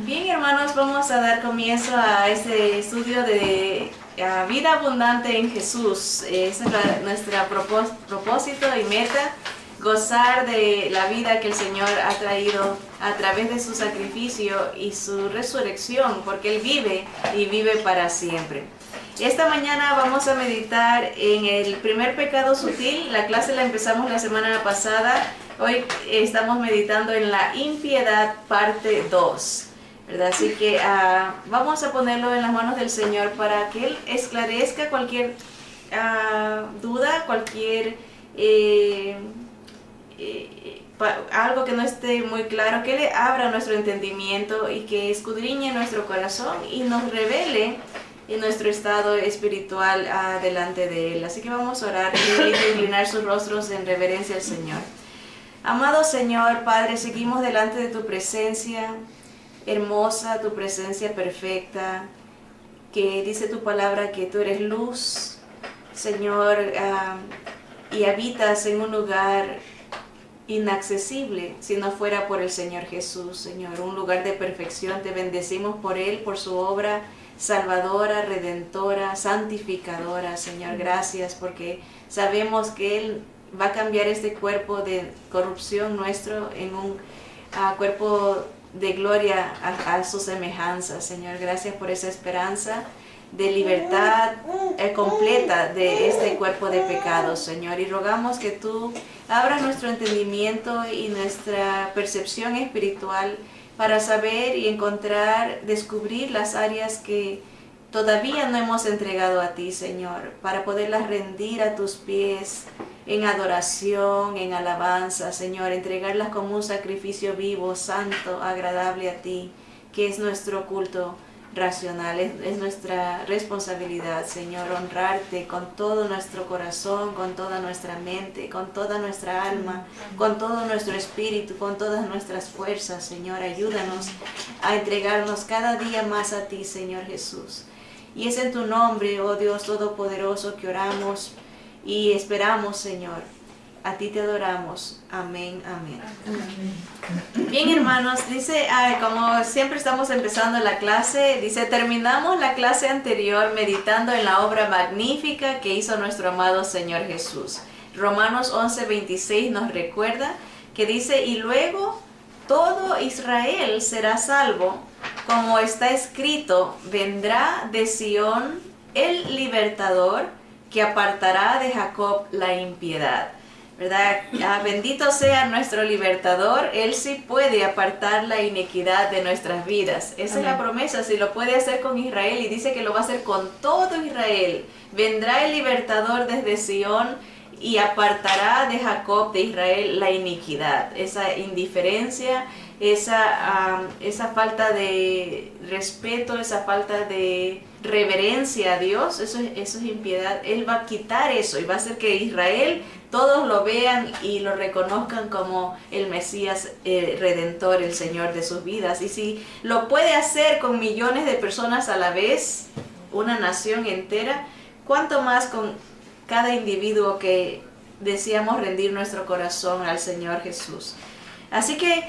Bien, hermanos, vamos a dar comienzo a este estudio de vida abundante en Jesús. Ese es nuestro propósito y meta, gozar de la vida que el Señor ha traído a través de su sacrificio y su resurrección, porque Él vive y vive para siempre. Esta mañana vamos a meditar en el primer pecado sutil. La clase la empezamos la semana pasada. Hoy estamos meditando en la impiedad parte 2. ¿Verdad? Así que vamos a ponerlo en las manos del Señor para que Él esclarezca cualquier duda, cualquier algo que no esté muy claro, que le abra nuestro entendimiento y que escudriñe nuestro corazón y nos revele en nuestro estado espiritual delante de Él. Así que vamos a orar y inclinar sus rostros en reverencia al Señor. Amado Señor, Padre, seguimos delante de tu presencia hermosa, tu presencia perfecta, que dice tu palabra que tú eres luz, Señor, y habitas en un lugar inaccesible si no fuera por el Señor Jesús, Señor, un lugar de perfección. Te bendecimos por Él, por su obra salvadora, redentora, santificadora, Señor. Gracias porque sabemos que Él va a cambiar este cuerpo de corrupción nuestro en un cuerpo de gloria a su semejanza, Señor. Gracias por esa esperanza de libertad completa de este cuerpo de pecado, Señor. Y rogamos que tú abras nuestro entendimiento y nuestra percepción espiritual para saber y encontrar, descubrir las áreas que todavía no hemos entregado a ti, Señor, para poderlas rendir a tus pies en adoración, en alabanza, Señor, entregarlas como un sacrificio vivo, santo, agradable a ti, que es nuestro culto racional, es nuestra responsabilidad, Señor, honrarte con todo nuestro corazón, con toda nuestra mente, con toda nuestra alma, con todo nuestro espíritu, con todas nuestras fuerzas, Señor. Ayúdanos a entregarnos cada día más a ti, Señor Jesús. Y es en tu nombre, oh Dios Todopoderoso, que oramos y esperamos, Señor. A ti te adoramos. Amén, amén. Bien, hermanos, dice, como siempre estamos empezando la clase, dice, terminamos la clase anterior meditando en la obra magnífica que hizo nuestro amado Señor Jesús. Romanos 11:26 nos recuerda que dice, y luego todo Israel será salvo, como está escrito, vendrá de Sión el libertador, que apartará de Jacob la impiedad. ¿Verdad? Bendito sea nuestro libertador. Él sí puede apartar la iniquidad de nuestras vidas. Esa es la promesa. Si lo puede hacer con Israel, y dice que lo va a hacer con todo Israel, vendrá el libertador desde Sión y apartará de Jacob, de Israel, la iniquidad, esa indiferencia, esa falta de respeto, esa falta de reverencia a Dios. Eso es impiedad. Él va a quitar eso y va a hacer que Israel todos lo vean y lo reconozcan como el Mesías Redentor, el Señor de sus vidas. Y si lo puede hacer con millones de personas a la vez, una nación entera, ¿cuánto más con cada individuo que deseamos rendir nuestro corazón al Señor Jesús? Así que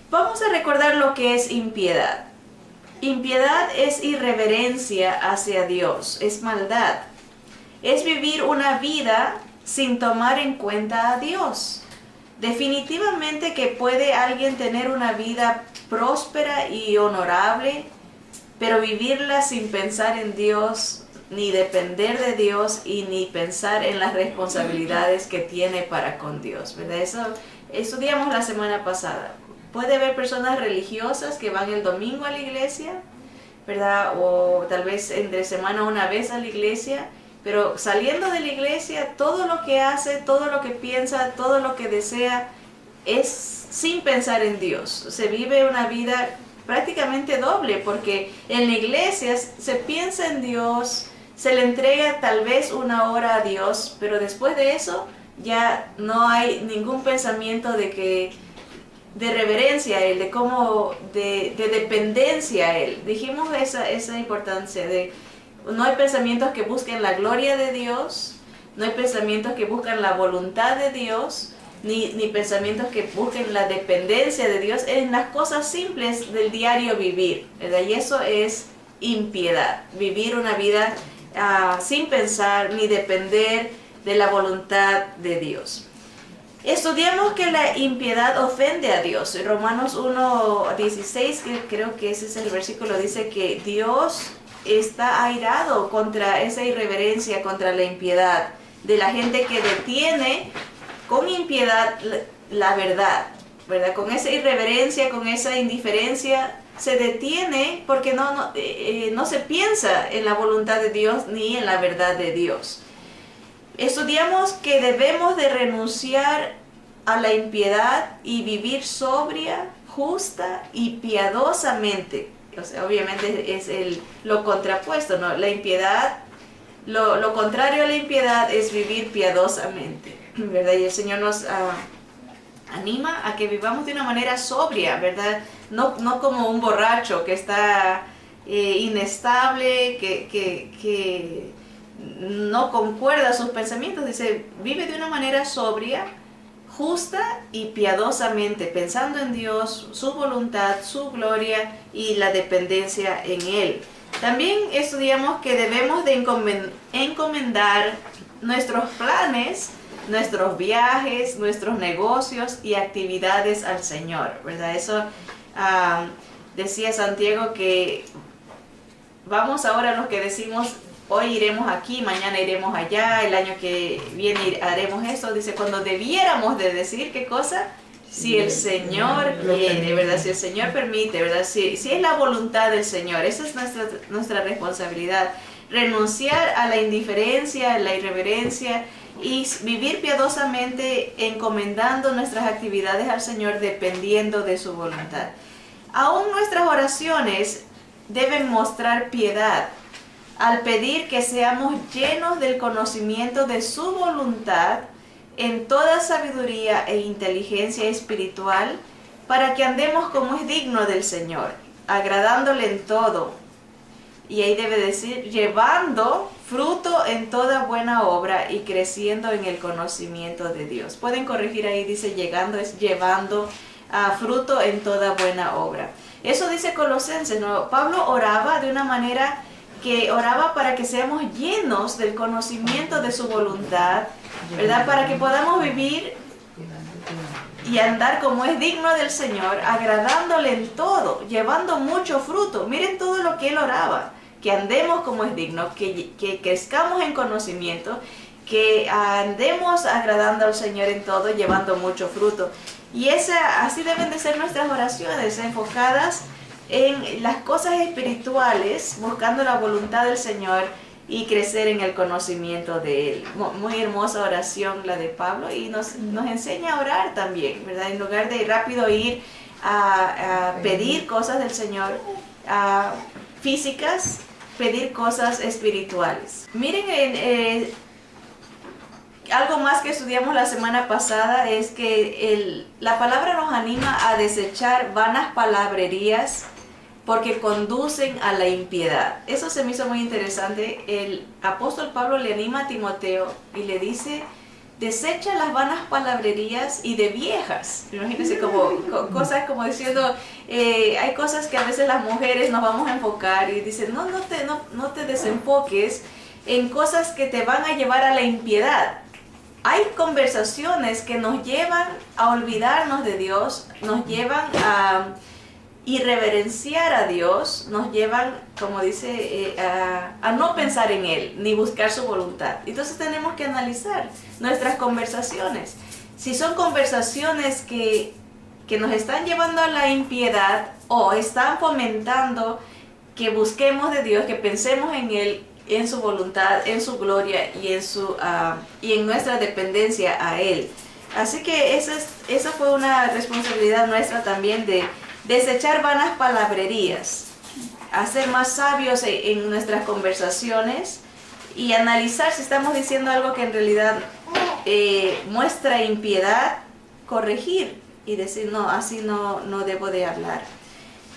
vamos a recordar lo que es impiedad. Impiedad es irreverencia hacia Dios, es maldad. Es vivir una vida sin tomar en cuenta a Dios. Definitivamente que puede alguien tener una vida próspera y honorable, pero vivirla sin pensar en Dios, ni depender de Dios y ni pensar en las responsabilidades que tiene para con Dios, ¿verdad? Eso estudiamos la semana pasada. Puede haber personas religiosas que van el domingo a la iglesia, ¿verdad? O tal vez entre semana una vez a la iglesia, pero saliendo de la iglesia, todo lo que hace, todo lo que piensa, todo lo que desea es sin pensar en Dios. Se vive una vida prácticamente doble, porque en la iglesia se piensa en Dios, se le entrega tal vez una hora a Dios, pero después de eso ya no hay ningún pensamiento de reverencia a Él, de dependencia a Él. Dijimos esa importancia de no hay pensamientos que busquen la gloria de Dios, no hay pensamientos que buscan la voluntad de Dios, ni pensamientos que busquen la dependencia de Dios en las cosas simples del diario vivir, ¿verdad? Y eso es impiedad, vivir una vida sin pensar ni depender de la voluntad de Dios. Estudiamos que la impiedad ofende a Dios. En Romanos 1:16, que creo que ese es el versículo, dice que Dios está airado contra esa irreverencia, contra la impiedad de la gente que detiene con impiedad la verdad, ¿verdad? Con esa irreverencia, con esa indiferencia, se detiene porque no se piensa en la voluntad de Dios ni en la verdad de Dios. Estudiamos que debemos de renunciar a la impiedad y vivir sobria, justa y piadosamente. O sea, obviamente es lo contrapuesto, ¿no? La impiedad, lo contrario a la impiedad es vivir piadosamente, ¿verdad? Y el Señor nos anima a que vivamos de una manera sobria, ¿verdad? No como un borracho que está inestable, que no concuerda sus pensamientos. Dice, vive de una manera sobria, justa y piadosamente, pensando en Dios, su voluntad, su gloria y la dependencia en Él. También estudiamos que debemos de encomendar nuestros planes, nuestros viajes, nuestros negocios y actividades al Señor, ¿verdad? Eso decía Santiago, que vamos ahora los que decimos, hoy iremos aquí, mañana iremos allá, el año que viene haremos esto. Dice, cuando debiéramos de decir, ¿qué cosa? Si el Señor quiere, ¿verdad? Si el Señor permite, ¿verdad? Si es la voluntad del Señor. Esa es nuestra responsabilidad. Renunciar a la indiferencia, a la irreverencia y vivir piadosamente, encomendando nuestras actividades al Señor, dependiendo de su voluntad. Aún nuestras oraciones deben mostrar piedad al pedir que seamos llenos del conocimiento de su voluntad en toda sabiduría e inteligencia espiritual, para que andemos como es digno del Señor, agradándole en todo. Y ahí debe decir, llevando fruto en toda buena obra y creciendo en el conocimiento de Dios. Pueden corregir ahí, dice llegando, es llevando fruto en toda buena obra. Eso dice Colosenses, ¿no? Pablo oraba de una manera que oraba para que seamos llenos del conocimiento de su voluntad, ¿verdad? Para que podamos vivir y andar como es digno del Señor, agradándole en todo, llevando mucho fruto. Miren todo lo que él oraba, que andemos como es digno, que crezcamos en conocimiento, que andemos agradando al Señor en todo, llevando mucho fruto. Y así deben de ser nuestras oraciones, enfocadas en las cosas espirituales, buscando la voluntad del Señor y crecer en el conocimiento de Él. Muy hermosa oración la de Pablo, y nos enseña a orar también, ¿verdad? En lugar de rápido ir a pedir cosas del Señor físicas, pedir cosas espirituales. Miren, algo más que estudiamos la semana pasada es que la palabra nos anima a desechar vanas palabrerías porque conducen a la impiedad. Eso se me hizo muy interesante. El apóstol Pablo le anima a Timoteo y le dice, desecha las vanas palabrerías y de viejas. Imagínense como cosas como diciendo, hay cosas que a veces las mujeres nos vamos a enfocar y dicen, no te desenfoques en cosas que te van a llevar a la impiedad. Hay conversaciones que nos llevan a olvidarnos de Dios, nos llevan a irreverenciar a Dios, nos llevan, como dice, a no pensar en Él, ni buscar su voluntad. Entonces tenemos que analizar nuestras conversaciones. Si son conversaciones que nos están llevando a la impiedad o están fomentando que busquemos de Dios, que pensemos en Él, en su voluntad, en su gloria y en nuestra dependencia a Él. Así que esa fue una responsabilidad nuestra también, de desechar vanas palabrerías, a ser más sabios en nuestras conversaciones y analizar si estamos diciendo algo que en realidad muestra impiedad, corregir y decir, no, así no debo de hablar.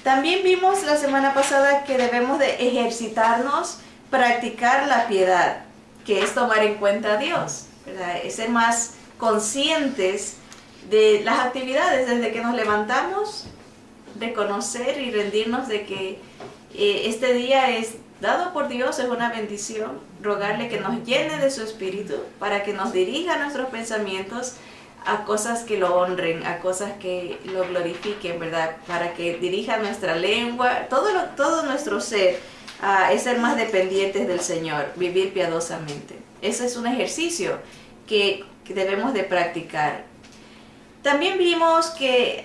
También vimos la semana pasada que debemos de ejercitarnos, practicar la piedad, que es tomar en cuenta a Dios, ¿verdad? Es ser más conscientes de las actividades desde que nos levantamos, reconocer y rendirnos de que este día es dado por Dios, es una bendición, rogarle que nos llene de su espíritu para que nos dirija nuestros pensamientos a cosas que lo honren, a cosas que lo glorifiquen, ¿verdad? Para que dirija nuestra lengua, todo nuestro ser, es ser más dependientes del Señor, vivir piadosamente. Ese es un ejercicio que debemos de practicar. También vimos que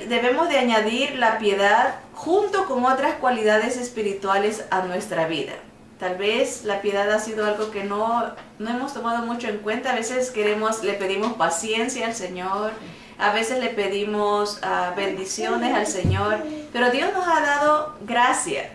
debemos de añadir la piedad junto con otras cualidades espirituales a nuestra vida. Tal vez la piedad ha sido algo que no hemos tomado mucho en cuenta. A veces le pedimos paciencia al Señor, a veces le pedimos bendiciones al Señor, pero Dios nos ha dado gracias.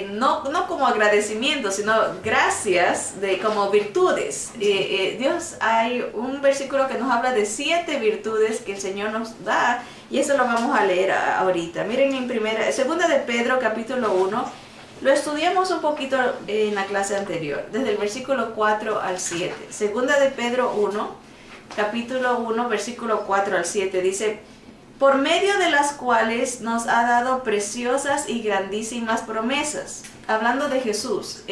No como agradecimiento, sino gracias como virtudes. Dios, hay un versículo que nos habla de 7 virtudes que el Señor nos da, y eso lo vamos a leer ahorita. Miren en segunda de Pedro capítulo 1, lo estudiamos un poquito en la clase anterior, desde el versículo 4 al 7. Segunda de Pedro 1, capítulo 1, versículo 4 al 7, dice: por medio de las cuales nos ha dado preciosas y grandísimas promesas. Hablando de Jesús,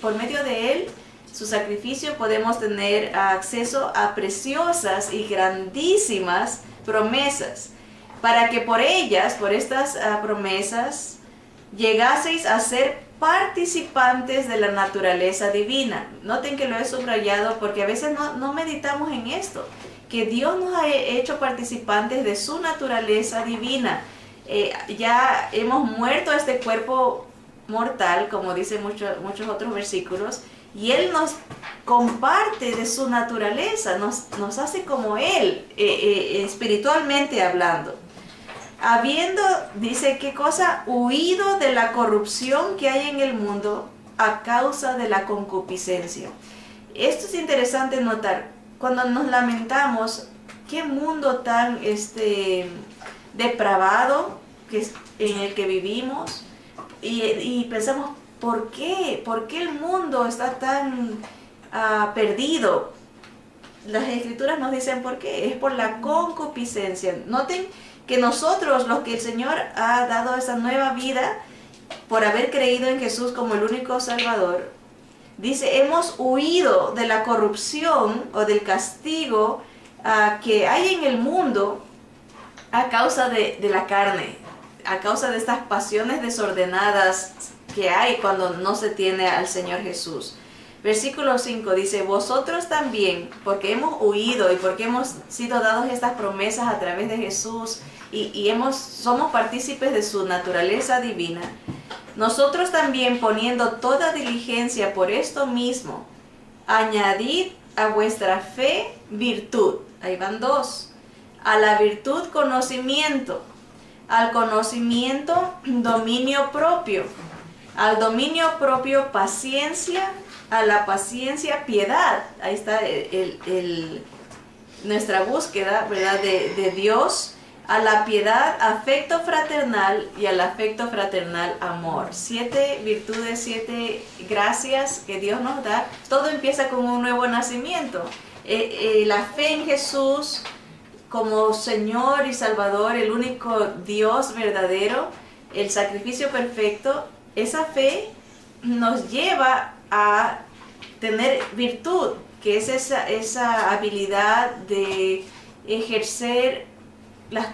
por medio de Él, su sacrificio, podemos tener acceso a preciosas y grandísimas promesas, para que por estas promesas, llegaseis a ser participantes de la naturaleza divina. Noten que lo he subrayado porque a veces no meditamos en esto, que Dios nos ha hecho participantes de su naturaleza divina. Ya hemos muerto a este cuerpo mortal, como dicen muchos otros versículos, y Él nos comparte de su naturaleza, nos hace como Él, espiritualmente hablando. Habiendo, dice, ¿qué cosa? Huido de la corrupción que hay en el mundo a causa de la concupiscencia. Esto es interesante notar. Cuando nos lamentamos, qué mundo tan depravado en el que vivimos, y pensamos, ¿por qué? ¿Por qué el mundo está tan perdido? Las Escrituras nos dicen por qué. Es por la concupiscencia. Noten que nosotros, los que el Señor ha dado esa nueva vida, por haber creído en Jesús como el único Salvador, dice, hemos huido de la corrupción o del castigo que hay en el mundo a causa de la carne, a causa de estas pasiones desordenadas que hay cuando no se tiene al Señor Jesús. Versículo 5 dice: vosotros también, porque hemos huido y porque hemos sido dados estas promesas a través de Jesús y somos partícipes de su naturaleza divina, nosotros también, poniendo toda diligencia por esto mismo, añadid a vuestra fe virtud. Ahí van 2. A la virtud conocimiento, al conocimiento dominio propio, al dominio propio paciencia, a la paciencia piedad. Ahí está nuestra búsqueda, ¿verdad?, de Dios. A la piedad afecto fraternal, y al afecto fraternal amor. 7 virtudes, 7 gracias que Dios nos da. Todo empieza con un nuevo nacimiento. La fe en Jesús como Señor y Salvador, el único Dios verdadero, el sacrificio perfecto. Esa fe nos lleva a tener virtud, que es esa habilidad de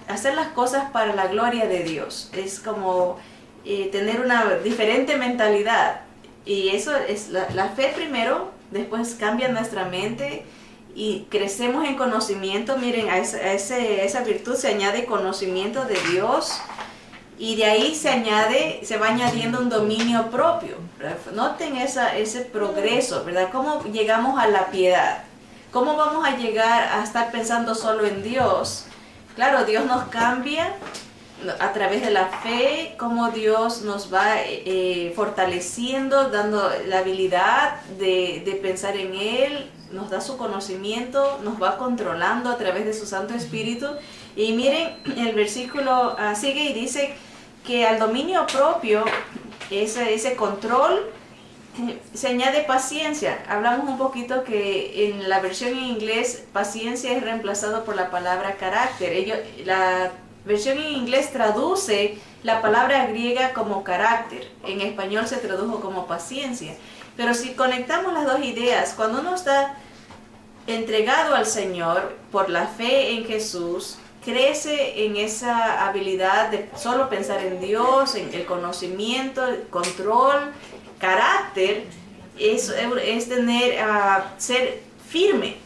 hacer las cosas para la gloria de Dios. Es como tener una diferente mentalidad, y eso es la fe primero, después cambia nuestra mente y crecemos en conocimiento. Miren, a esa virtud se añade conocimiento de Dios, y de ahí se va añadiendo un dominio propio. Noten ese progreso, ¿verdad? ¿Cómo llegamos a la piedad? ¿Cómo vamos a llegar a estar pensando solo en Dios? Claro, Dios nos cambia a través de la fe, cómo Dios nos va fortaleciendo, dando la habilidad de pensar en Él, nos da su conocimiento, nos va controlando a través de su Santo Espíritu. Y miren, el versículo sigue y dice que al dominio propio, ese control, Se añade paciencia. Hablamos un poquito que en la versión en inglés paciencia es reemplazado por la palabra carácter. La versión en inglés traduce la palabra griega como carácter. En español se tradujo como paciencia. Pero si conectamos las dos ideas, cuando uno está entregado al Señor por la fe en Jesús, crece en esa habilidad de solo pensar en Dios, en el conocimiento, el control. Carácter es tener, ser firme.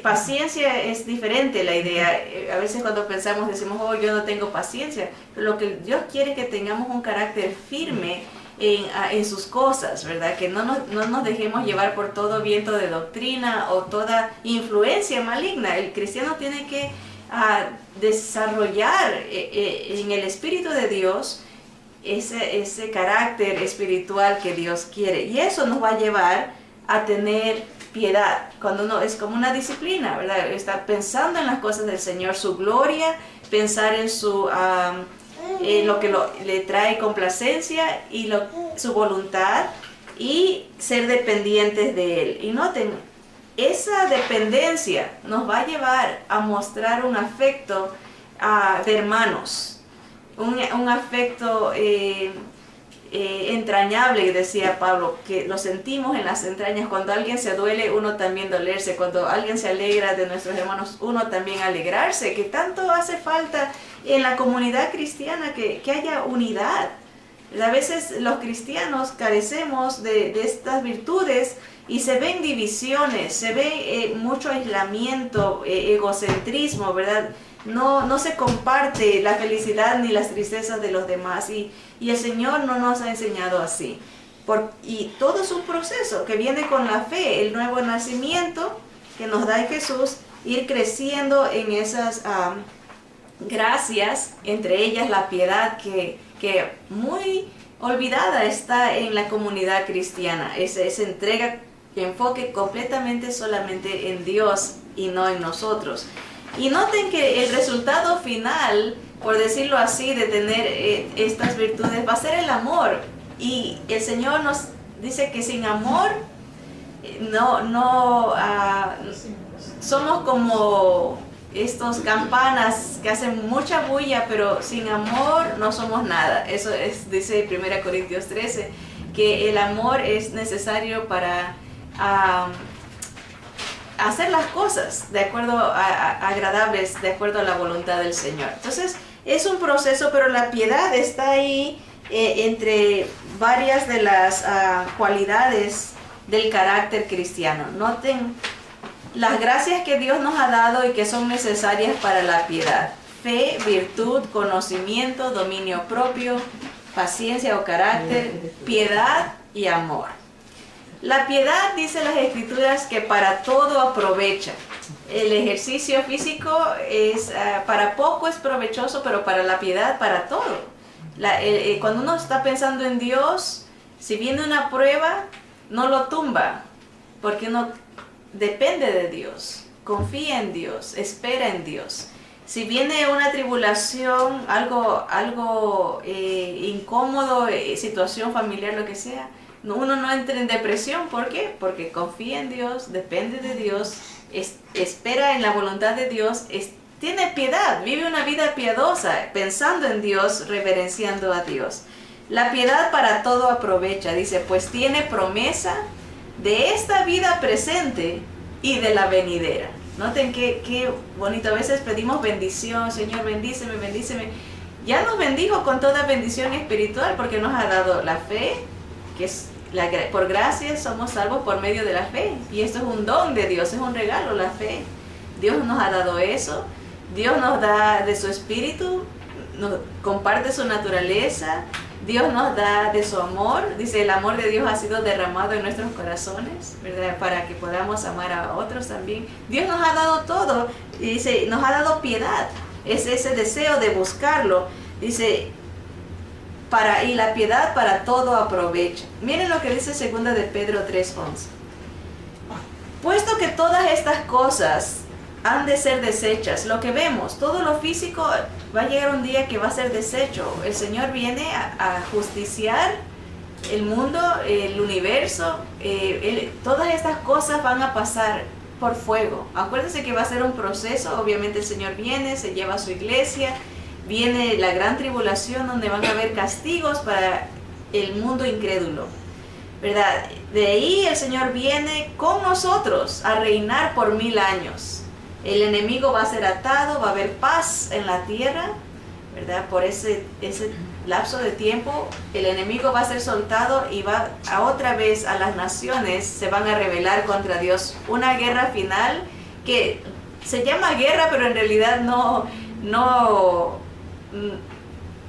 Paciencia es diferente la idea. A veces cuando pensamos decimos, oh, yo no tengo paciencia. Pero lo que Dios quiere es que tengamos un carácter firme en sus cosas, ¿verdad? Que no nos dejemos llevar por todo viento de doctrina o toda influencia maligna. El cristiano tiene que desarrollar en el Espíritu de Dios ese carácter espiritual que Dios quiere. Y eso nos va a llevar a tener piedad. Cuando uno es como una disciplina, ¿verdad? Está pensando en las cosas del Señor, su gloria, pensar en lo que le trae complacencia y su voluntad, y ser dependientes de Él. Y noten, esa dependencia nos va a llevar a mostrar un afecto de hermanos. Un afecto entrañable, decía Pablo, que lo sentimos en las entrañas. Cuando alguien se duele, uno también dolerse. Cuando alguien se alegra de nuestros hermanos, uno también alegrarse. Que tanto hace falta en la comunidad cristiana que haya unidad. A veces los cristianos carecemos de estas virtudes y se ven divisiones, se ve mucho aislamiento, egocentrismo, ¿verdad? No se comparte la felicidad ni las tristezas de los demás, y el Señor no nos ha enseñado así. Y todo es un proceso que viene con la fe, el nuevo nacimiento que nos da Jesús, ir creciendo en esas gracias, entre ellas la piedad que muy olvidada está en la comunidad cristiana. Esa entrega que enfoque completamente solamente en Dios y no en nosotros. Y noten que el resultado final, por decirlo así, de tener estas virtudes va a ser el amor. Y el Señor nos dice que sin amor somos como estos campanas que hacen mucha bulla, pero sin amor no somos nada. Eso dice 1 Corintios 13, que el amor es necesario para hacer las cosas de acuerdo agradables, de acuerdo a la voluntad del Señor. Entonces es un proceso, pero la piedad está ahí entre varias de las cualidades del carácter cristiano. Noten las gracias que Dios nos ha dado y que son necesarias para la piedad: fe, virtud, conocimiento, dominio propio, paciencia o carácter, piedad y amor. La piedad, dice las Escrituras, que para todo aprovecha. El ejercicio físico para poco es provechoso, pero para la piedad, para todo. Cuando uno está pensando en Dios, si viene una prueba, no lo tumba, porque uno depende de Dios, confía en Dios, espera en Dios. Si viene una tribulación, algo incómodo, situación familiar, lo que sea, uno no entra en depresión. ¿Por qué? Porque confía en Dios, depende de Dios, espera en la voluntad de Dios, tiene piedad, vive una vida piadosa, pensando en Dios, reverenciando a Dios. La piedad para todo aprovecha, dice, pues tiene promesa de esta vida presente y de la venidera. Noten qué bonito. A veces pedimos bendición: Señor, bendíceme, bendíceme. Ya nos bendijo con toda bendición espiritual, porque nos ha dado la fe, que es por gracia somos salvos por medio de la fe. Y esto es un don de Dios, es un regalo, la fe. Dios nos ha dado eso. Dios nos da de su espíritu, nos comparte su naturaleza. Dios nos da de su amor. Dice, el amor de Dios ha sido derramado en nuestros corazones, ¿verdad? Para que podamos amar a otros también. Dios nos ha dado todo. Y dice, nos ha dado piedad. Es ese deseo de buscarlo. Dice, y la piedad para todo aprovecha. Miren lo que dice 2 de Pedro 3:11. Puesto que todas estas cosas han de ser deshechas, lo que vemos, todo lo físico, va a llegar un día que va a ser deshecho. El Señor viene a justiciar el mundo, el universo, todas estas cosas van a pasar por fuego. Acuérdense que va a ser un proceso. Obviamente el Señor viene, se lleva a su iglesia, viene la gran tribulación donde van a haber castigos para el mundo incrédulo, ¿verdad? De ahí el Señor viene con nosotros a reinar por 1000 años. El enemigo va a ser atado, va a haber paz en la tierra, ¿verdad? Por ese lapso de tiempo el enemigo va a ser soltado y va a otra vez a las naciones, se van a rebelar contra Dios. Una guerra final que se llama guerra, pero en realidad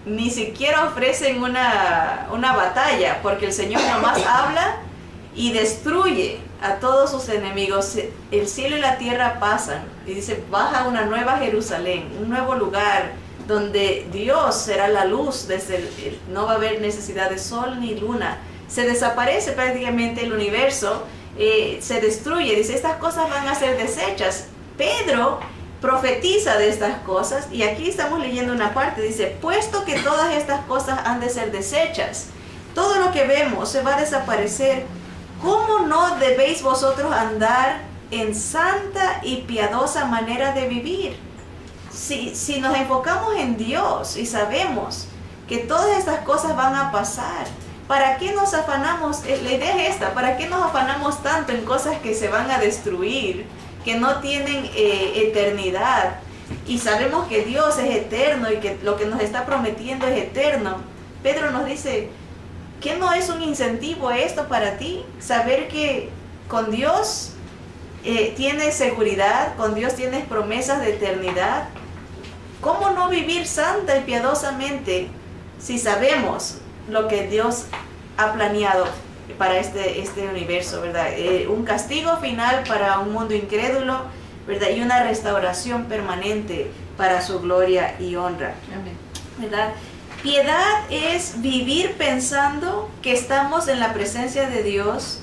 ni siquiera ofrecen una batalla, porque el Señor nomás habla y destruye a todos sus enemigos. El cielo y la tierra pasan y dice, baja una nueva Jerusalén, un nuevo lugar donde Dios será la luz, no va a haber necesidad de sol ni luna. Se desaparece prácticamente el universo, se destruye. Dice, estas cosas van a ser deshechas. Pedro profetiza de estas cosas, y aquí estamos leyendo una parte, dice, puesto que todas estas cosas han de ser deshechas, todo lo que vemos se va a desaparecer, ¿cómo no debéis vosotros andar en santa y piadosa manera de vivir? Si nos enfocamos en Dios y sabemos que todas estas cosas van a pasar, ¿para qué nos afanamos? La idea es esta, ¿para qué nos afanamos tanto en cosas que se van a destruir, que no tienen eternidad? Y sabemos que Dios es eterno y que lo que nos está prometiendo es eterno. Pedro nos dice, ¿qué no es un incentivo esto para ti? Saber que con Dios tienes seguridad, con Dios tienes promesas de eternidad. ¿Cómo no vivir santa y piadosamente si sabemos lo que Dios ha planeado para este universo, ¿verdad? Un castigo final para un mundo incrédulo, ¿verdad? Y una restauración permanente para su gloria y honra. Amén. ¿Verdad? Piedad es vivir pensando que estamos en la presencia de Dios,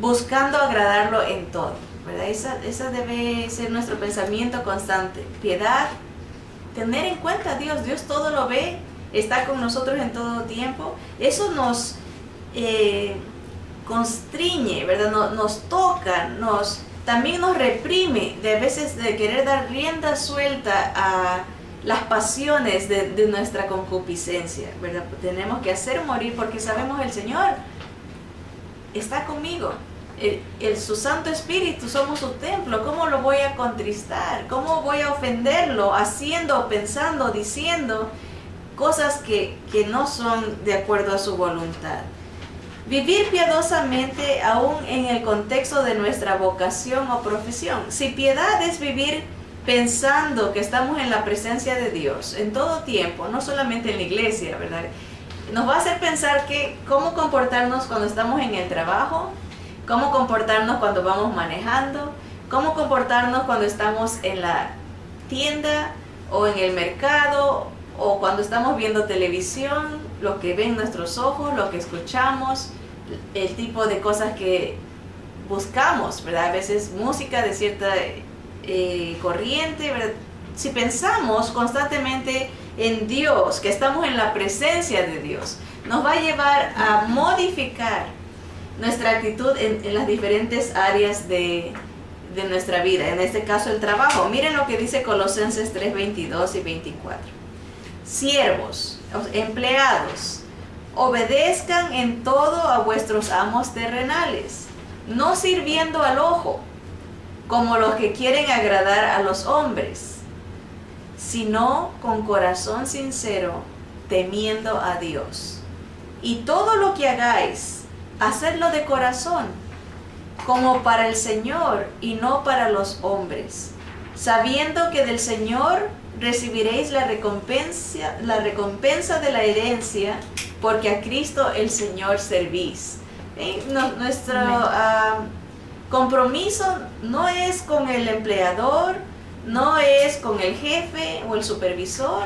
buscando agradarlo en todo, ¿verdad? Esa debe ser nuestro pensamiento constante. Piedad, tener en cuenta a Dios. Dios todo lo ve, está con nosotros en todo tiempo. Eso nos constriñe, ¿verdad? Nos toca, también nos reprime de veces de querer dar rienda suelta a las pasiones de nuestra concupiscencia, ¿verdad? Tenemos que hacer morir, porque sabemos el Señor está conmigo. Su Santo Espíritu, somos su templo. ¿Cómo lo voy a contristar? ¿Cómo voy a ofenderlo? Haciendo, pensando, diciendo cosas que no son de acuerdo a su voluntad. Vivir piadosamente aún en el contexto de nuestra vocación o profesión. Si piedad es vivir pensando que estamos en la presencia de Dios en todo tiempo, no solamente en la iglesia, ¿verdad? Nos va a hacer pensar que cómo comportarnos cuando estamos en el trabajo, cómo comportarnos cuando vamos manejando, cómo comportarnos cuando estamos en la tienda o en el mercado, o cuando estamos viendo televisión, lo que ven nuestros ojos, lo que escuchamos, el tipo de cosas que buscamos, ¿verdad? A veces música de cierta corriente, ¿verdad? Si pensamos constantemente en Dios, que estamos en la presencia de Dios, nos va a llevar a modificar nuestra actitud en las diferentes áreas de nuestra vida, en este caso el trabajo. Miren lo que dice Colosenses 3, 22 y 24. Siervos, empleados, obedezcan en todo a vuestros amos terrenales, no sirviendo al ojo, como los que quieren agradar a los hombres, sino con corazón sincero, temiendo a Dios. Y todo lo que hagáis, hacedlo de corazón, como para el Señor y no para los hombres, sabiendo que del Señor recibiréis la recompensa de la herencia, porque a Cristo el Señor servís. Nuestro compromiso no es con el empleador, no es con el jefe o el supervisor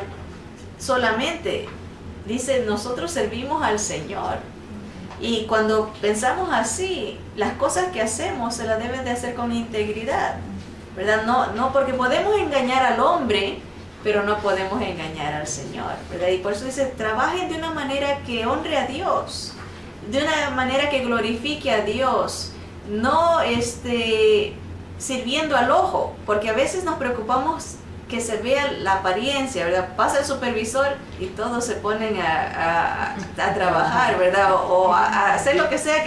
solamente. Dice, nosotros servimos al Señor. Y cuando pensamos así, las cosas que hacemos se las deben de hacer con integridad, ¿verdad? No porque podemos engañar al hombre, pero no podemos engañar al Señor, ¿verdad? Y por eso dice, trabajen de una manera que honre a Dios. de una manera que glorifique a Dios, no sirviendo al ojo, porque a veces nos preocupamos que se vea la apariencia, ¿verdad? Pasa el supervisor y todos se ponen a trabajar, ¿verdad? O a hacer lo que sea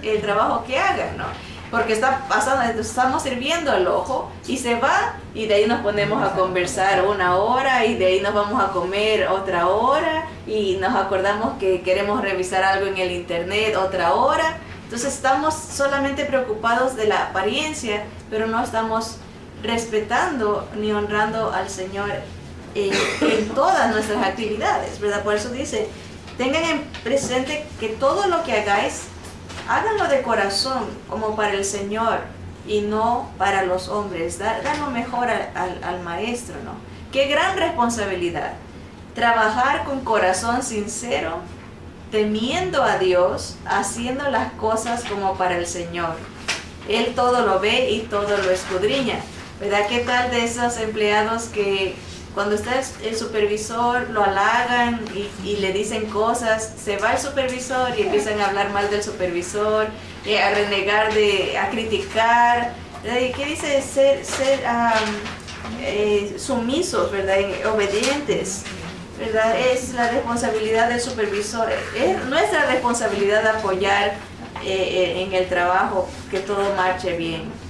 el trabajo que hagan, ¿no? Porque estamos sirviendo al ojo y se va y de ahí nos ponemos a conversar 1 hora y de ahí nos vamos a comer otra hora y nos acordamos que queremos revisar algo en el internet otra hora. Entonces estamos solamente preocupados de la apariencia, pero no estamos respetando ni honrando al Señor en todas nuestras actividades, ¿verdad? Por eso dice, tengan en presente que todo lo que hagáis, háganlo de corazón, como para el Señor y no para los hombres. Da lo mejor al maestro, ¿no? Qué gran responsabilidad. Trabajar con corazón sincero, temiendo a Dios, haciendo las cosas como para el Señor. Él todo lo ve y todo lo escudriña, ¿verdad? ¿Qué tal de esos empleados que cuando está el supervisor lo halagan y le dicen cosas, se va el supervisor y empiezan a hablar mal del supervisor, a renegar, a criticar? ¿Qué dice? Ser sumisos, ¿verdad? Obedientes, ¿verdad? Es la responsabilidad del supervisor, es nuestra responsabilidad apoyar en el trabajo, que todo marche bien.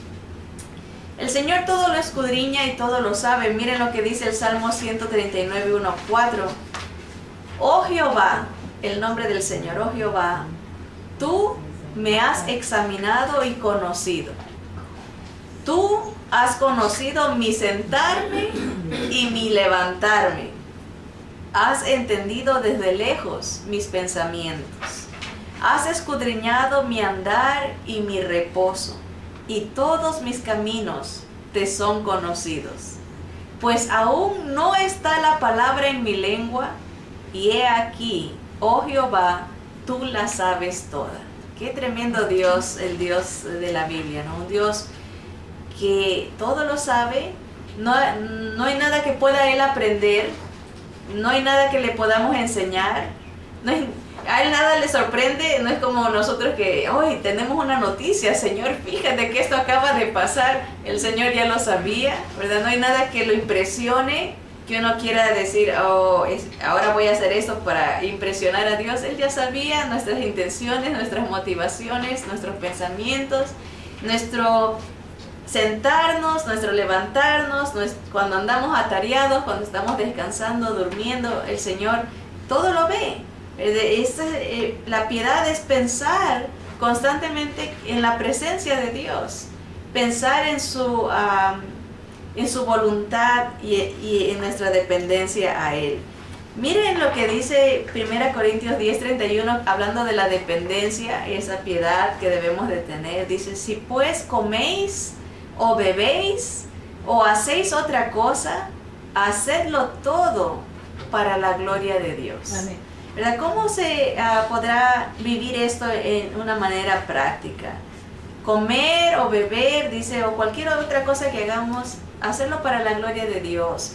El Señor todo lo escudriña y todo lo sabe. Miren lo que dice el Salmo 139, 1, 4. Oh Jehová, el nombre del Señor, oh Jehová, tú me has examinado y conocido. Tú has conocido mi sentarme y mi levantarme. Has entendido desde lejos mis pensamientos. Has escudriñado mi andar y mi reposo, y todos mis caminos te son conocidos. Pues aún no está la palabra en mi lengua, y he aquí, oh Jehová, tú la sabes toda. Qué tremendo Dios, el Dios de la Biblia, ¿no? Un Dios que todo lo sabe, no hay nada que pueda Él aprender, no hay nada que le podamos enseñar, a Él nada le sorprende. No es como nosotros que hoy tenemos una noticia, Señor, fíjate que esto acaba de pasar. El Señor ya lo sabía, ¿verdad? No hay nada que lo impresione, que uno quiera decir, ahora voy a hacer esto para impresionar a Dios. Él ya sabía nuestras intenciones, nuestras motivaciones, nuestros pensamientos, nuestro sentarnos, nuestro levantarnos, cuando andamos atareados, cuando estamos descansando, durmiendo. El Señor todo lo ve. La piedad es pensar constantemente en la presencia de Dios, pensar en su voluntad y en nuestra dependencia a Él. Miren lo que dice 1 Corintios 10:31, hablando de la dependencia y esa piedad que debemos de tener. Dice, si pues coméis o bebéis o hacéis otra cosa, hacedlo todo para la gloria de Dios. Amén. ¿Verdad? ¿Cómo se podrá vivir esto en una manera práctica? Comer o beber, dice, o cualquier otra cosa que hagamos, hacerlo para la gloria de Dios.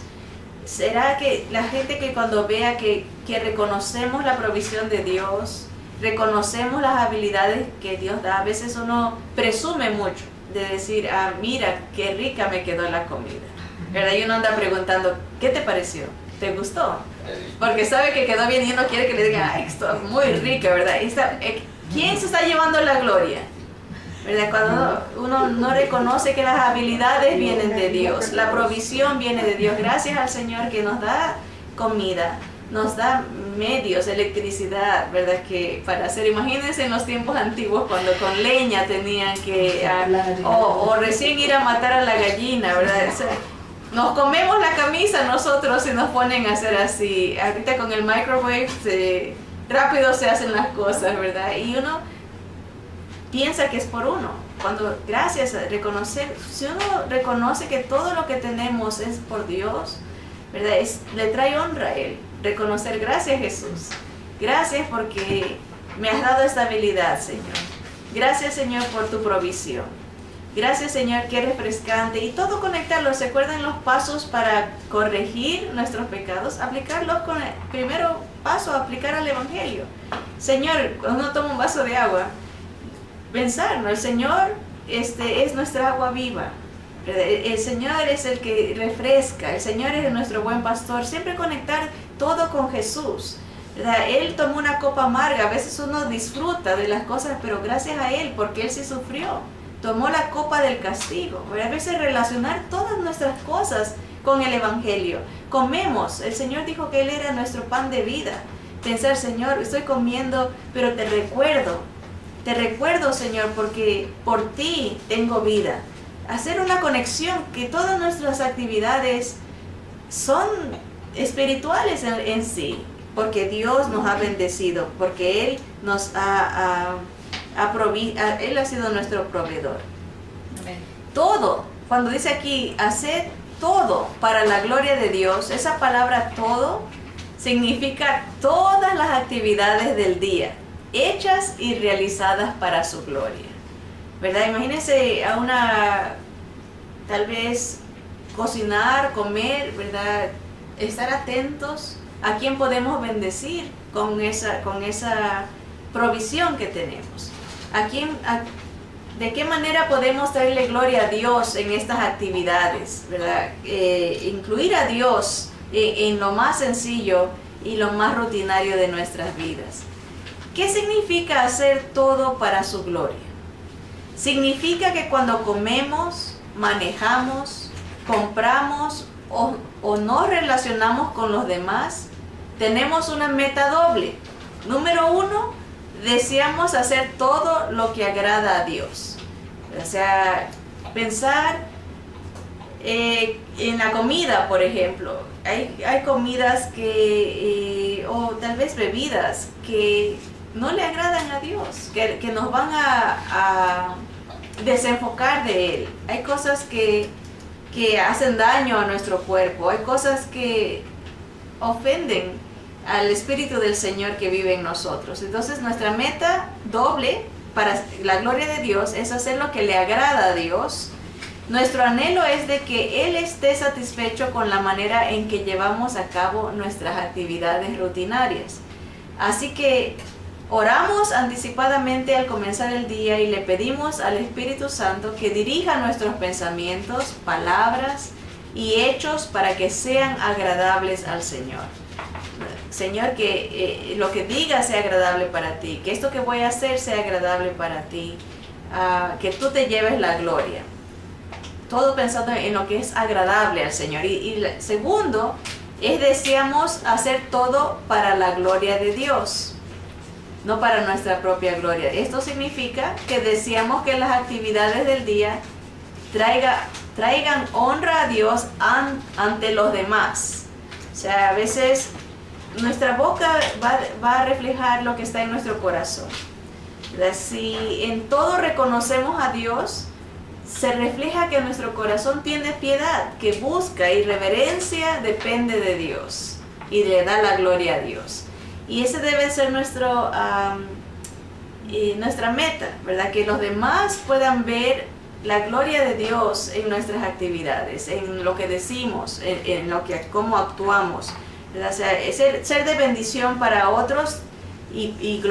¿Será que la gente que cuando vea que reconocemos la provisión de Dios, reconocemos las habilidades que Dios da? A veces uno presume mucho de decir, mira, qué rica me quedó la comida, ¿verdad? Y uno anda preguntando, ¿qué te pareció? ¿Te gustó? Porque sabe que quedó bien y uno quiere que le diga, esto es muy rica, ¿verdad? ¿Quién se está llevando la gloria? ¿Verdad? Cuando uno no reconoce que las habilidades vienen de Dios, la provisión viene de Dios. Gracias al Señor que nos da comida, nos da medios, electricidad, ¿verdad? Que para hacer, imagínense en los tiempos antiguos cuando con leña tenían que, o recién ir a matar a la gallina, ¿verdad? Nos comemos la camisa nosotros y nos ponen a hacer así. Ahorita con el microwave rápido se hacen las cosas, ¿verdad? Y uno piensa que es por uno. Cuando gracias a reconocer, si uno reconoce que todo lo que tenemos es por Dios, ¿verdad? Le trae honra a Él. Reconocer, gracias Jesús. Gracias porque me has dado esta habilidad, Señor. Gracias, Señor, por tu provisión. Gracias, Señor, qué refrescante. Y todo conectarlo. ¿Se acuerdan los pasos para corregir nuestros pecados? Aplicarlos con el primero paso, aplicar al Evangelio. Señor, cuando uno toma un vaso de agua, pensar, ¿no? El Señor es nuestra agua viva. El Señor es el que refresca. El Señor es nuestro buen pastor. Siempre conectar todo con Jesús, ¿verdad? Él tomó una copa amarga. A veces uno disfruta de las cosas, pero gracias a Él, porque Él sí sufrió. Tomó la copa del castigo. A veces relacionar todas nuestras cosas con el Evangelio. Comemos. El Señor dijo que Él era nuestro pan de vida. Pensar, Señor, estoy comiendo, pero te recuerdo, Señor, porque por ti tengo vida. Hacer una conexión, que todas nuestras actividades son espirituales en sí, porque Dios nos ha bendecido, porque Él nos Él ha sido nuestro proveedor. Amén. Todo, cuando dice aquí, haced todo para la gloria de Dios, esa palabra todo significa todas las actividades del día, hechas y realizadas para su gloria, ¿verdad? Imagínense tal vez cocinar, comer, ¿verdad? Estar atentos a quién podemos bendecir con esa provisión que tenemos. ¿De qué manera podemos traerle gloria a Dios en estas actividades, ¿verdad? Incluir a Dios en lo más sencillo y lo más rutinario de nuestras vidas. ¿Qué significa hacer todo para su gloria? Significa que cuando comemos, manejamos, compramos o nos relacionamos con los demás, tenemos una meta doble. Número 1, deseamos hacer todo lo que agrada a Dios. O sea, pensar en la comida, por ejemplo. Hay comidas o tal vez bebidas que no le agradan a Dios, que nos van a desenfocar de Él. Hay cosas que hacen daño a nuestro cuerpo. Hay cosas que ofenden al Espíritu del Señor que vive en nosotros. Entonces nuestra meta doble para la gloria de Dios es hacer lo que le agrada a Dios. Nuestro anhelo es de que Él esté satisfecho con la manera en que llevamos a cabo nuestras actividades rutinarias. Así que oramos anticipadamente al comenzar el día y le pedimos al Espíritu Santo que dirija nuestros pensamientos, palabras y hechos para que sean agradables al Señor. Señor, que lo que diga sea agradable para ti, que esto que voy a hacer sea agradable para ti, que tú te lleves la gloria. Todo pensando en lo que es agradable al Señor. Y segundo, deseamos hacer todo para la gloria de Dios, no para nuestra propia gloria. Esto significa que deseamos que las actividades del día traigan honra a Dios ante los demás. O sea, a veces nuestra boca va a reflejar lo que está en nuestro corazón. Si en todo reconocemos a Dios, se refleja que nuestro corazón tiene piedad, que busca y reverencia depende de Dios y le da la gloria a Dios. Y ese debe ser nuestra meta, ¿verdad? Que los demás puedan ver la gloria de Dios en nuestras actividades, en lo que decimos, cómo actuamos, ¿verdad? O sea, ser de bendición para otros y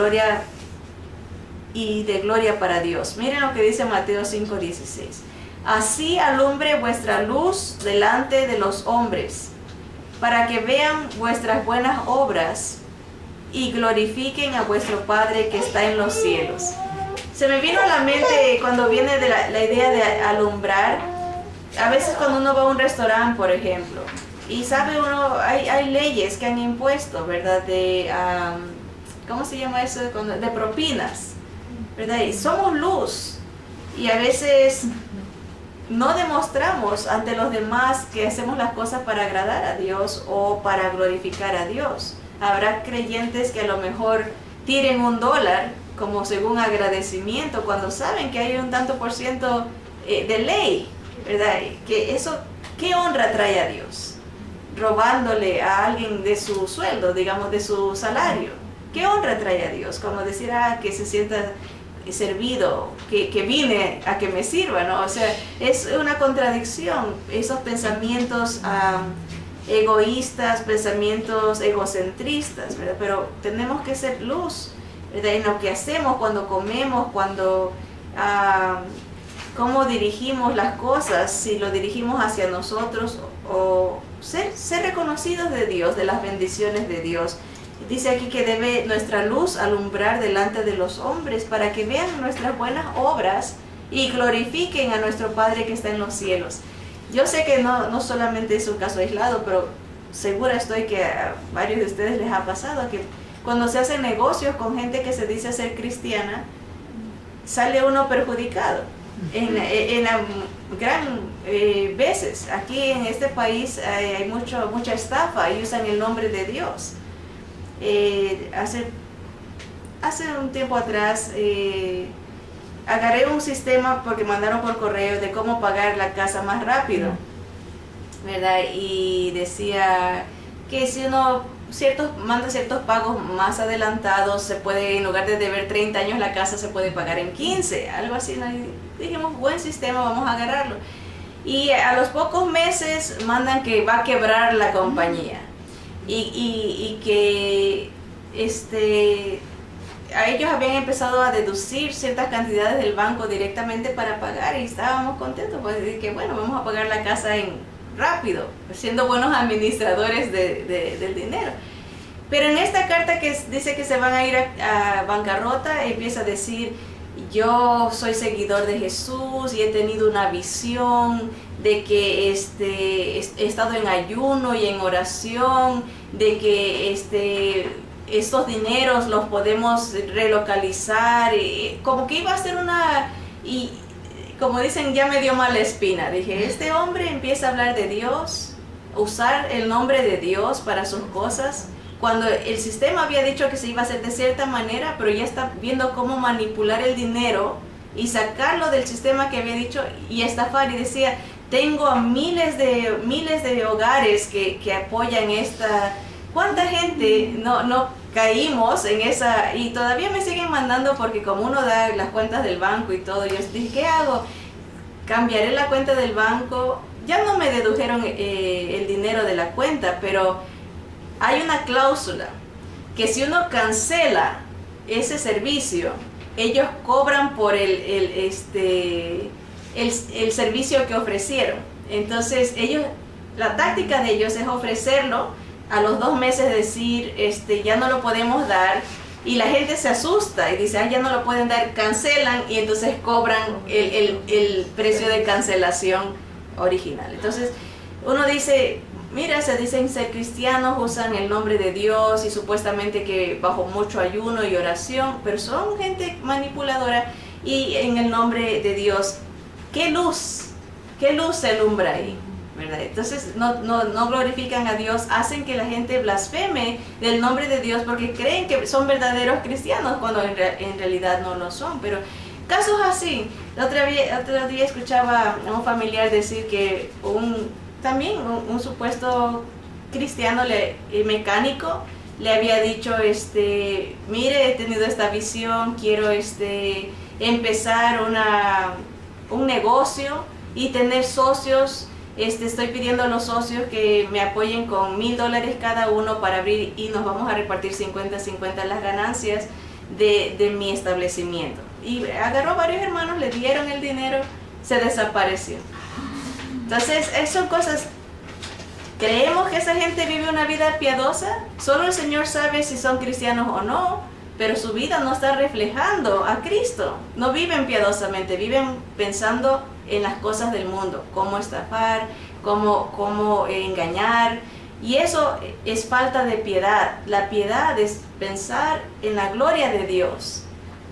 de gloria para Dios. Miren lo que dice Mateo 5:16. Así alumbre vuestra luz delante de los hombres, para que vean vuestras buenas obras y glorifiquen a vuestro Padre que está en los cielos. Se me vino a la mente cuando viene de la idea de alumbrar. A veces cuando uno va a un restaurante, por ejemplo, y sabe uno, hay leyes que han impuesto, ¿verdad? ¿Cómo se llama eso? De propinas, ¿verdad? Y somos luz. Y a veces no demostramos ante los demás que hacemos las cosas para agradar a Dios o para glorificar a Dios. Habrá creyentes que a lo mejor tiren $1 como según agradecimiento cuando saben que hay un tanto por ciento de ley, ¿verdad? Que eso, ¿qué honra trae a Dios? Robándole a alguien de su sueldo, digamos, de su salario. ¿Qué honra trae a Dios? Como decir, que se sienta servido, que vine a que me sirva, ¿no? O sea, es una contradicción, esos pensamientos egoístas, pensamientos egocentristas, ¿verdad? Pero tenemos que ser luz, ¿verdad? En lo que hacemos, cuando comemos, cuando cómo dirigimos las cosas, si lo dirigimos hacia nosotros, o ser reconocidos de Dios, de las bendiciones de Dios. Dice aquí que debe nuestra luz alumbrar delante de los hombres para que vean nuestras buenas obras y glorifiquen a nuestro Padre que está en los cielos. Yo sé que no solamente es un caso aislado, pero segura estoy que a varios de ustedes les ha pasado que cuando se hacen negocios con gente que se dice ser cristiana, sale uno perjudicado. En la gran veces, aquí en este país hay mucha estafa y usan el nombre de Dios. Hace un tiempo atrás agarré un sistema porque mandaron por correo de cómo pagar la casa más rápido, ¿verdad? Y decía que si uno manda ciertos pagos más adelantados, se puede, en lugar de deber 30 años la casa, se puede pagar en 15, algo así, ¿no? Y dijimos, buen sistema, vamos a agarrarlo. Y a los pocos meses mandan que va a quebrar la compañía y que a ellos habían empezado a deducir ciertas cantidades del banco directamente para pagar, y estábamos contentos, pues, de que bueno, vamos a pagar la casa rápido, siendo buenos administradores del dinero. Pero en esta carta que dice que se van a ir a bancarrota, empieza a decir: yo soy seguidor de Jesús y he tenido una visión de que he estado en ayuno y en oración, de que estos dineros los podemos relocalizar, como que iba a ser y como dicen, ya me dio mala espina. Dije, este hombre empieza a hablar de Dios, usar el nombre de Dios para sus cosas, cuando el sistema había dicho que se iba a hacer de cierta manera, pero ya está viendo cómo manipular el dinero y sacarlo del sistema que había dicho y estafar. Y decía, tengo a miles de hogares que apoyan esta. ¿Cuánta gente no caímos en esa? Y todavía me siguen mandando, porque como uno da las cuentas del banco y todo, yo dije, ¿qué hago? Cambiaré la cuenta del banco. Ya no me dedujeron el dinero de la cuenta, pero hay una cláusula que si uno cancela ese servicio, ellos cobran por el servicio que ofrecieron. Entonces la táctica de ellos es ofrecerlo, a los 2 meses decir, ya no lo podemos dar, y la gente se asusta y dice, ya no lo pueden dar, cancelan, y entonces cobran el precio de cancelación original. Entonces uno dice, mira, se dicen ser cristianos, usan el nombre de Dios y supuestamente que bajo mucho ayuno y oración, pero son gente manipuladora, y en el nombre de Dios, ¿qué luz se alumbra ahí? ¿Verdad? Entonces no glorifican a Dios, hacen que la gente blasfeme del nombre de Dios porque creen que son verdaderos cristianos cuando en realidad no lo son. Pero casos así, otro día escuchaba a un familiar decir que un supuesto cristiano mecánico le había dicho, mire, he tenido esta visión, quiero empezar un negocio y tener socios. Estoy pidiendo a los socios que me apoyen con $1,000 cada uno para abrir, y nos vamos a repartir 50-50 las ganancias de mi establecimiento. Y agarró varios hermanos, le dieron el dinero, se desapareció. Entonces, son cosas. ¿Creemos que esa gente vive una vida piadosa? Solo el Señor sabe si son cristianos o no, pero su vida no está reflejando a Cristo. No viven piadosamente, viven pensando en las cosas del mundo, cómo estafar, cómo engañar, y eso es falta de piedad. La piedad es pensar en la gloria de Dios.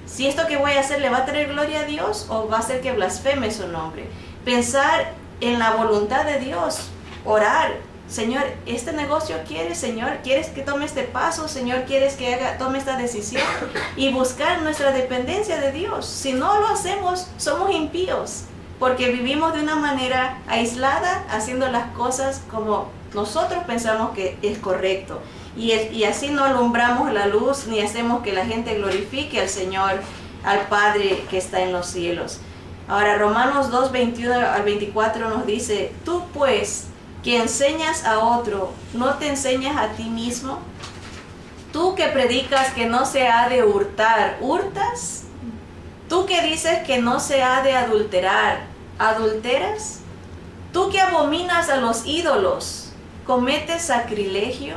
Si esto que voy a hacer le va a traer gloria a Dios o va a hacer que blasfeme su nombre. Pensar en la voluntad de Dios, orar, Señor, este negocio quieres, Señor, quieres que tome este paso, Señor, quieres que tome esta decisión, y buscar nuestra dependencia de Dios. Si no lo hacemos, somos impíos, porque vivimos de una manera aislada, haciendo las cosas como nosotros pensamos que es correcto, y así no alumbramos la luz ni hacemos que la gente glorifique al Señor al Padre que está en los cielos. Ahora Romanos 2, 21 al 24 nos dice, tú pues que enseñas a otro, ¿no te enseñas a ti mismo? Tú que predicas que no se ha de hurtar, ¿hurtas? Tú que dices que no se ha de adulterar, ¿adulteras? Tú que abominas a los ídolos, ¿cometes sacrilegio?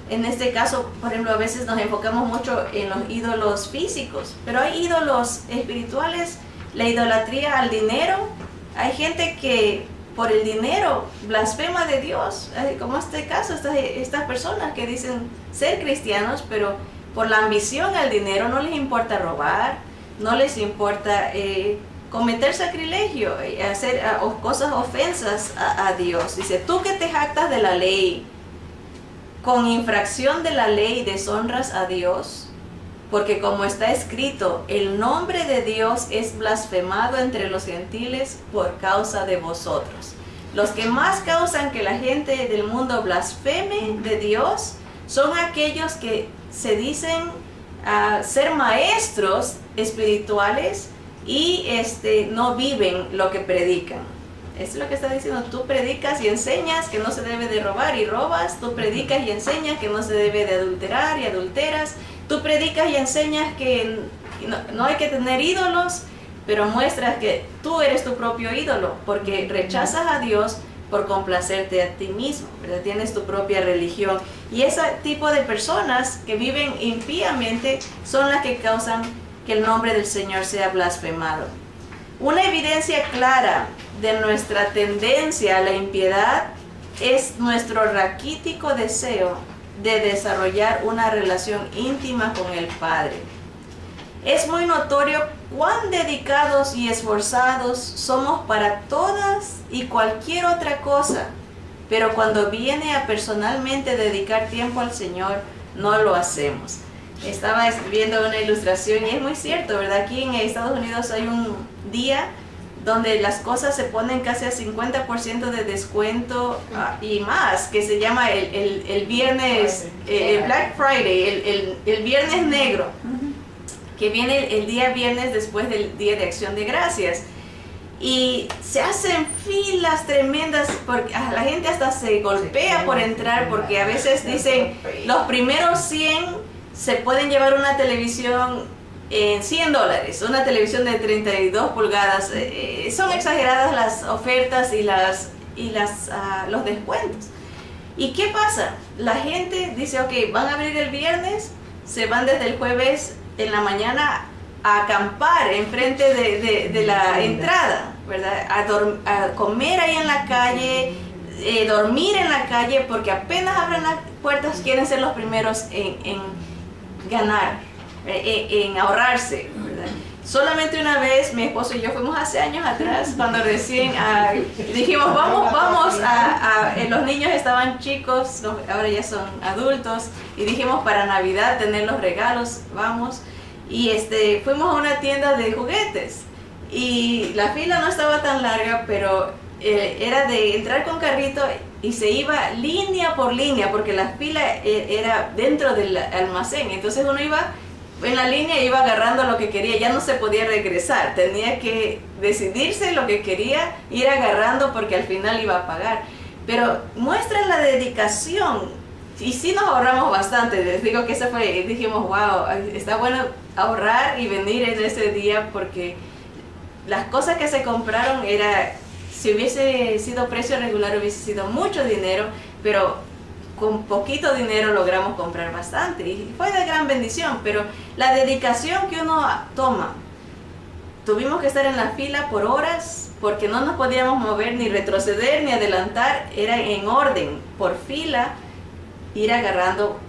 En este caso, por ejemplo, a veces nos enfocamos mucho en los ídolos físicos, pero hay ídolos espirituales, la idolatría al dinero. Hay gente que por el dinero blasfema de Dios, como este caso, estas personas que dicen ser cristianos, pero por la ambición al dinero no les importa robar, no les importa cometer sacrilegio, hacer cosas ofensas a Dios. Dice, tú que te jactas de la ley, con infracción de la ley deshonras a Dios, porque como está escrito, el nombre de Dios es blasfemado entre los gentiles por causa de vosotros. Los que más causan que la gente del mundo blasfeme de Dios son aquellos que se dicen ser maestros espirituales y no viven lo que predican. Esto es lo que está diciendo, tú predicas y enseñas que no se debe de robar y robas, tú predicas y enseñas que no se debe de adulterar y adulteras, tú predicas y enseñas que no hay que tener ídolos, pero muestras que tú eres tu propio ídolo, porque rechazas a Dios por complacerte a ti mismo, ¿verdad? Tienes tu propia religión. Y ese tipo de personas que viven impíamente son las que causan que el nombre del Señor sea blasfemado. Una evidencia clara de nuestra tendencia a la impiedad es nuestro raquítico deseo de desarrollar una relación íntima con el Padre. Es muy notorio cuán dedicados y esforzados somos para todas y cualquier otra cosa, pero cuando viene a personalmente dedicar tiempo al Señor, no lo hacemos. Estaba viendo una ilustración y es muy cierto, ¿verdad? Aquí en Estados Unidos hay un día donde las cosas se ponen casi a 50% de descuento y más, que se llama el viernes, el Black Friday, el viernes negro, que viene el día viernes después del Día de Acción de Gracias. Y se hacen filas tremendas, porque la gente hasta se golpea por entrar, porque a veces dicen, los primeros 100 se pueden llevar una televisión en $100, una televisión de 32 pulgadas. Son exageradas las ofertas y los descuentos. ¿Y qué pasa? La gente dice, ok, van a abrir el viernes, se van desde el jueves en la mañana a acampar enfrente de la entrada, ¿verdad? A comer ahí en la calle, dormir en la calle, porque apenas abren las puertas quieren ser los primeros en ganar, en ahorrarse, ¿verdad? Solamente una vez mi esposo y yo fuimos hace años atrás, cuando recién dijimos vamos los niños estaban chicos, ahora ya son adultos, y dijimos para Navidad tener los regalos, vamos, y fuimos a una tienda de juguetes y la fila no estaba tan larga, pero era de entrar con carrito y se iba línea por línea, porque la fila era dentro del almacén, entonces uno iba en la línea y iba agarrando lo que quería, ya no se podía regresar, tenía que decidirse lo que quería, ir agarrando porque al final iba a pagar. Pero muestra la dedicación, y sí nos ahorramos bastante. Les digo que dijimos, wow, está bueno ahorrar y venir en ese día, porque las cosas que se compraron si hubiese sido precio regular hubiese sido mucho dinero, pero con poquito dinero logramos comprar bastante y fue de gran bendición. Pero la dedicación que uno toma, tuvimos que estar en la fila por horas porque no nos podíamos mover, ni retroceder ni adelantar, era en orden, por fila, ir agarrando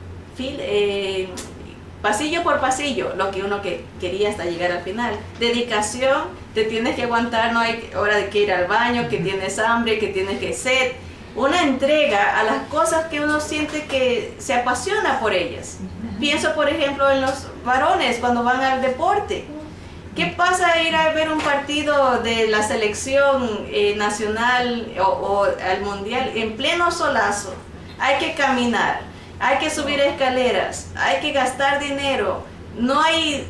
pasillo por pasillo lo que uno quería hasta llegar al final. Dedicación, te tienes que aguantar, no hay hora de que ir al baño, que tienes hambre, que tienes que sed. Una entrega a las cosas que uno siente que se apasiona por ellas. Pienso, por ejemplo, en los varones cuando van al deporte. ¿Qué pasa ir a ver un partido de la selección nacional o al mundial en pleno solazo? Hay que caminar, hay que subir escaleras, hay que gastar dinero. No hay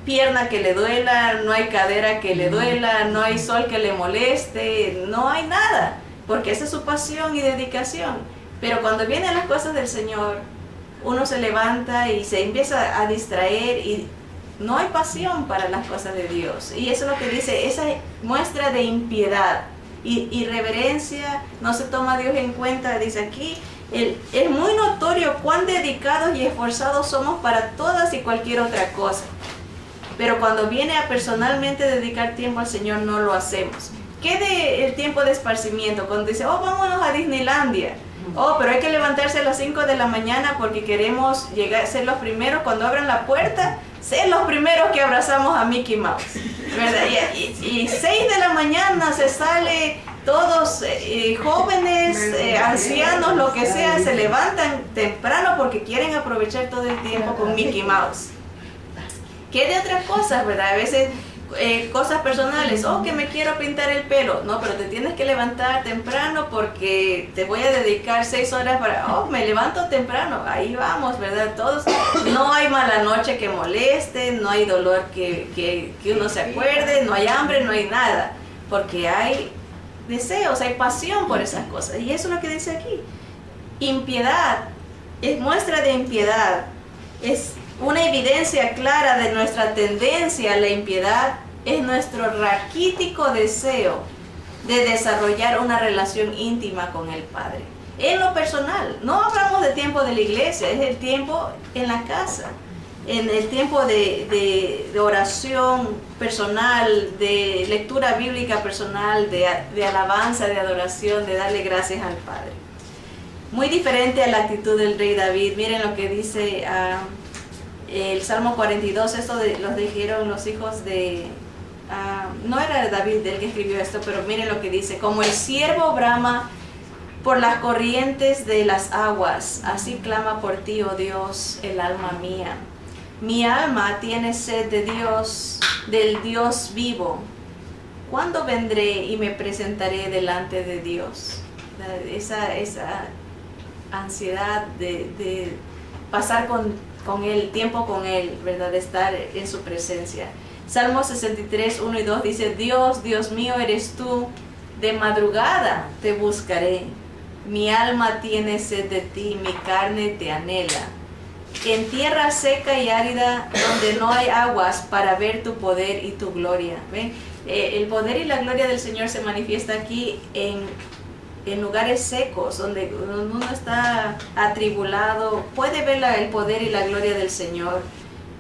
pierna que le duela, no hay cadera que le duela, no hay sol que le moleste, no hay nada, porque esa es su pasión y dedicación. Pero cuando vienen las cosas del Señor, uno se levanta y se empieza a distraer y no hay pasión para las cosas de Dios. Y eso es lo que dice, esa muestra de impiedad y irreverencia, no se toma a Dios en cuenta. Dice aquí, es muy notorio cuán dedicados y esforzados somos para todas y cualquier otra cosa. Pero cuando viene a personalmente dedicar tiempo al Señor, no lo hacemos. ¿Qué de el tiempo de esparcimiento? Cuando dice, oh, vámonos a Disneylandia. Oh, pero hay que levantarse a las 5 de la mañana porque queremos llegar, ser los primeros cuando abran la puerta, ser los primeros que abrazamos a Mickey Mouse, ¿verdad? Y 6 de la mañana se sale, todos jóvenes, ancianos, lo que sea, se levantan temprano porque quieren aprovechar todo el tiempo con Mickey Mouse. ¿Qué de otras cosas, verdad? A veces cosas personales, oh, que me quiero pintar el pelo, no, pero te tienes que levantar temprano porque te voy a dedicar 6 horas para, oh, me levanto temprano, ahí vamos, ¿verdad? Todos, no hay mala noche que moleste, no hay dolor que uno se acuerde, no hay hambre, no hay nada, porque hay deseos, hay pasión por esas cosas, y eso es lo que dice aquí. Impiedad, es muestra de impiedad, es una evidencia clara de nuestra tendencia a la impiedad, es nuestro raquítico deseo de desarrollar una relación íntima con el Padre. En lo personal, no hablamos de tiempo de la iglesia, es el tiempo en la casa, en el tiempo de oración personal, de lectura bíblica personal, de alabanza, de adoración, de darle gracias al Padre. Muy diferente a la actitud del rey David. Miren lo que dice el Salmo 42, esto los dijeron los hijos de... no era David el que escribió esto, pero miren lo que dice: como el ciervo brama por las corrientes de las aguas, así clama por ti, oh Dios, el alma mía. Mi alma tiene sed de Dios, del Dios vivo. ¿Cuándo vendré y me presentaré delante de Dios? Esa ansiedad de pasar con Él, tiempo con Él, ¿verdad? De estar en su presencia. Salmo 63, 1 y 2 dice: Dios, Dios mío, eres tú, de madrugada te buscaré. Mi alma tiene sed de ti, mi carne te anhela. En tierra seca y árida, donde no hay aguas, para ver tu poder y tu gloria. ¿Ven? El poder y la gloria del Señor se manifiesta aquí en lugares secos, donde uno está atribulado, puede ver el poder y la gloria del Señor,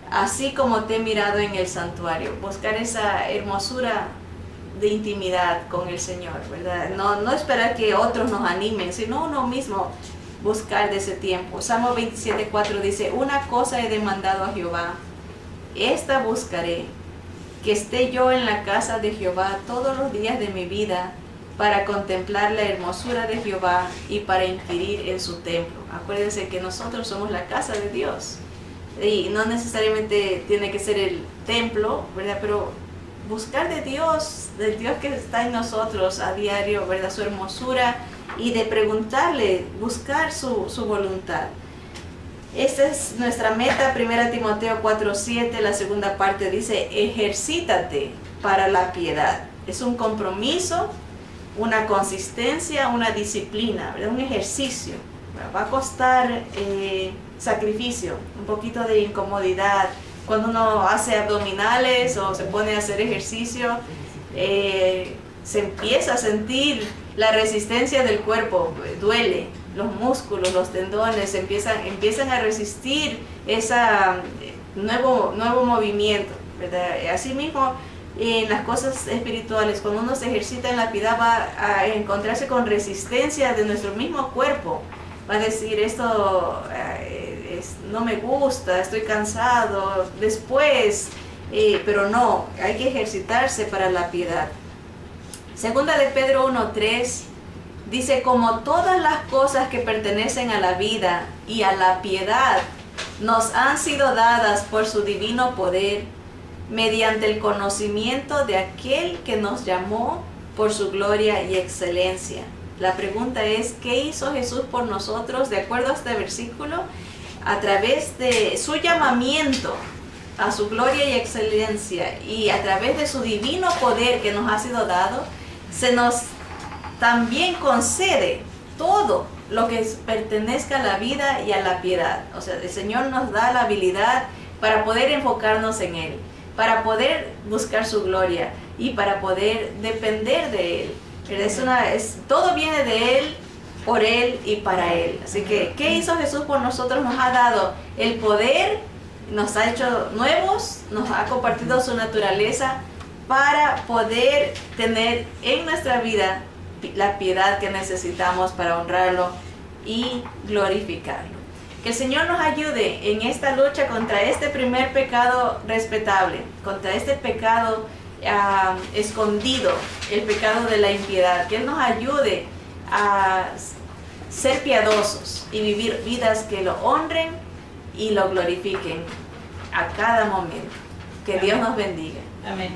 así como te he mirado en el santuario. Buscar esa hermosura de intimidad con el Señor, ¿verdad? No esperar que otros nos animen, sino uno mismo buscar de ese tiempo. Salmo 27:4 dice: una cosa he demandado a Jehová, esta buscaré, que esté yo en la casa de Jehová todos los días de mi vida, para contemplar la hermosura de Jehová y para inquirir en su templo. Acuérdense que nosotros somos la casa de Dios, y no necesariamente tiene que ser el templo, ¿verdad? Pero buscar de Dios, del Dios que está en nosotros a diario, ¿verdad? Su hermosura, y de preguntarle, buscar su voluntad. Esta es nuestra meta. 1 Timoteo 4:7, la segunda parte dice: ejercítate para la piedad. Es un compromiso, una consistencia, una disciplina, ¿verdad? Un ejercicio. Va a costar sacrificio, un poquito de incomodidad. Cuando uno hace abdominales o se pone a hacer ejercicio, se empieza a sentir la resistencia del cuerpo, duele, los músculos, los tendones empiezan a resistir ese nuevo movimiento, ¿verdad? Asimismo, en las cosas espirituales, cuando uno se ejercita en la piedad, va a encontrarse con resistencia de nuestro mismo cuerpo. Va a decir: esto no me gusta, estoy cansado, después, pero no, hay que ejercitarse para la piedad. Segunda de Pedro 1:3 dice: como todas las cosas que pertenecen a la vida y a la piedad nos han sido dadas por su divino poder, mediante el conocimiento de aquel que nos llamó por su gloria y excelencia. La pregunta es: ¿qué hizo Jesús por nosotros? De acuerdo a este versículo, a través de su llamamiento, a su gloria y excelencia y a través de su divino poder que nos ha sido dado, se nos también concede todo lo que pertenezca a la vida y a la piedad. O sea, el Señor nos da la habilidad para poder enfocarnos en Él, para poder buscar su gloria y para poder depender de Él. Todo viene de Él, por Él y para Él. Así que, ¿qué hizo Jesús por nosotros? Nos ha dado el poder, nos ha hecho nuevos, nos ha compartido su naturaleza para poder tener en nuestra vida la piedad que necesitamos para honrarlo y glorificarlo. Que el Señor nos ayude en esta lucha contra este primer pecado respetable, contra este pecado escondido, el pecado de la impiedad. Que Él nos ayude a ser piadosos y vivir vidas que lo honren y lo glorifiquen a cada momento. Que Dios nos bendiga. Amén.